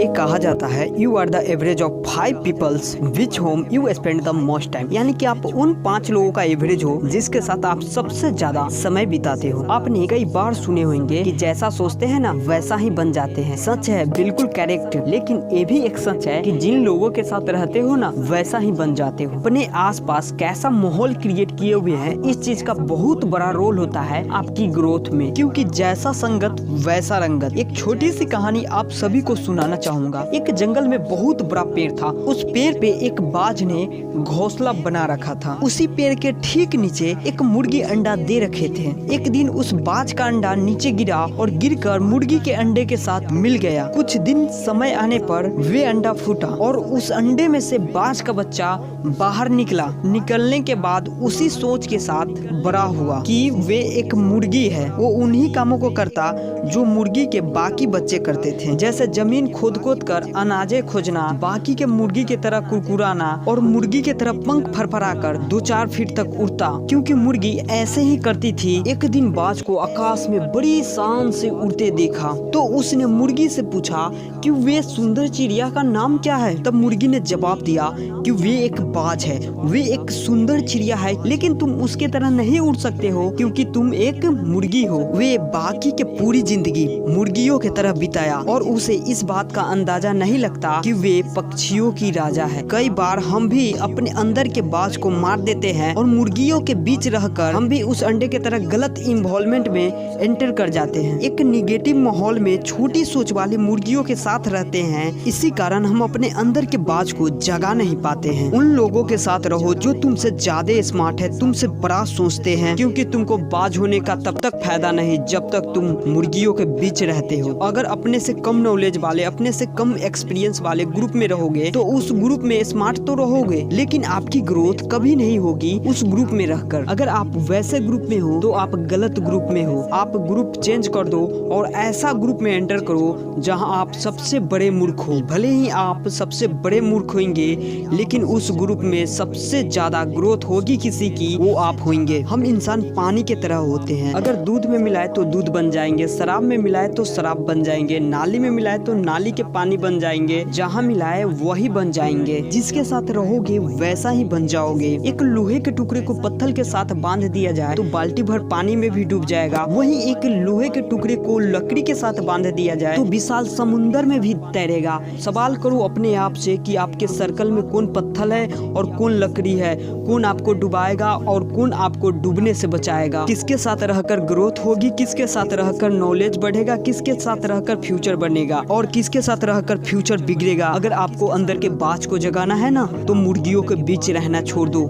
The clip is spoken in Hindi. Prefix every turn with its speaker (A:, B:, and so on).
A: एक कहा जाता है you are the average of 5 peoples with whom you spend the most time, यानी कि आप उन 5 लोगों का एवरेज हो जिसके साथ आप सबसे ज्यादा समय बिताते हो। आपने कई बार सुने होंगे कि जैसा सोचते हैं ना वैसा ही बन जाते हैं। सच है, बिल्कुल करेक्ट। लेकिन ये भी एक सच है कि जिन लोगों के साथ रहते हो ना वैसा ही बन जाते हो। अपने आसपास कैसा माहौल क्रिएट किए हुए हैं, इस चीज का बहुत बड़ा रोल होता है आपकी ग्रोथ में, क्योंकि जैसा संगत वैसा रंगत। एक छोटी सी कहानी आप सभी को सुनाना चाहूंगा। एक जंगल में बहुत बड़ा पेड़ था। उस पेड़ पे एक बाज ने घोंसला बना रखा था। उसी पेड़ के ठीक नीचे एक मुर्गी अंडा दे रखे थे। एक दिन उस बाज का अंडा नीचे गिरा और गिरकर मुर्गी के अंडे के साथ मिल गया। कुछ दिन समय आने पर वे अंडा फूटा और उस अंडे में से बाज का बच्चा बाहर निकला। निकलने के बाद उसी सोच के साथ बड़ा हुआ कि वे एक मुर्गी है। वो उन्हीं कामों को करता जो मुर्गी के बाकी बच्चे करते थे, जैसे जमीन खोद कर अनाजे खोजना, बाकी के मुर्गी की तरह कुरकुराना और मुर्गी की तरह पंख फरफराकर 2-4 फीट तक उड़ता, क्योंकि मुर्गी ऐसे ही करती थी। एक दिन बाज को आकाश में बड़ी शान से उड़ते देखा तो उसने मुर्गी से पूछा कि वे सुंदर चिड़िया का नाम क्या है। तब मुर्गी ने जवाब दिया कि वे एक बाज है, वे एक सुंदर चिड़िया है, लेकिन तुम उसके तरह नहीं उड़ सकते हो क्योंकि तुम एक मुर्गी हो। वे बाकी के पूरी जिंदगी मुर्गियों की तरह बिताया और उसे इस बात का अंदाजा नहीं लगता कि वे पक्षियों की राजा है। कई बार हम भी अपने अंदर के बाज को मार देते हैं और मुर्गियों के बीच रहकर हम भी उस अंडे की तरह गलत इन्वॉल्वमेंट में एंटर कर जाते हैं। एक निगेटिव माहौल में छोटी सोच वाली मुर्गियों के साथ रहते हैं। इसी कारण हम अपने अंदर के बाज को जगा नहीं पाते हैं। उन लोगों के साथ रहो जो तुमसे ज्यादा स्मार्ट है, तुमसे बड़ा सोचते हैं, क्योंकि तुमको बाज होने का तब तक फायदा नहीं जब तक तुम मुर्गियों के बीच रहते हो। अगर अपने से कम नॉलेज वाले, अपने से कम एक्सपीरियंस वाले ग्रुप में रहोगे तो उस ग्रुप में स्मार्ट तो रहोगे, लेकिन आपकी ग्रोथ कभी नहीं होगी उस ग्रुप में रहकर। अगर आप वैसे ग्रुप में हो तो आप गलत ग्रुप में हो। आप ग्रुप चेंज कर दो और ऐसा ग्रुप में एंटर करो जहां आप सबसे बड़े मूर्ख हो। भले ही आप सबसे बड़े मूर्ख होंगे, लेकिन उस ग्रुप में सबसे ज्यादा ग्रोथ होगी किसी की, वो आप होंगे। हम इंसान पानी की तरह होते हैं। अगर दूध में मिलाए तो दूध बन जाएंगे, शराब में मिलाए तो शराब बन जाएंगे, नाली में मिलाए तो नाली के पानी बन जाएंगे, जहाँ मिलाए वही बन जाएंगे। जिसके साथ रहोगे वैसा ही बन जाओगे। एक लोहे के टुकड़े को पत्थर के साथ बांध दिया जाए तो बाल्टी भर पानी में भी डूब जाएगा। वहीं एक लोहे के टुकड़े को लकड़ी के साथ बांध दिया जाए तो विशाल समुंदर में भी तैरेगा। सवाल करो अपने आप से कि आपके सर्कल में कौन पत्थर है और कौन लकड़ी है, कौन आपको डुबाएगा और कौन आपको डूबने से बचाएगा। किसके साथ रहकर ग्रोथ होगी, किसके साथ रहकर नॉलेज बढ़ेगा, किसके साथ रहकर फ्यूचर बनेगा और किसके साथ रहकर फ्यूचर बिगड़ेगा। अगर आपको अंदर के बाज को जगाना है ना तो मुर्गियों के बीच रहना छोड़ दो।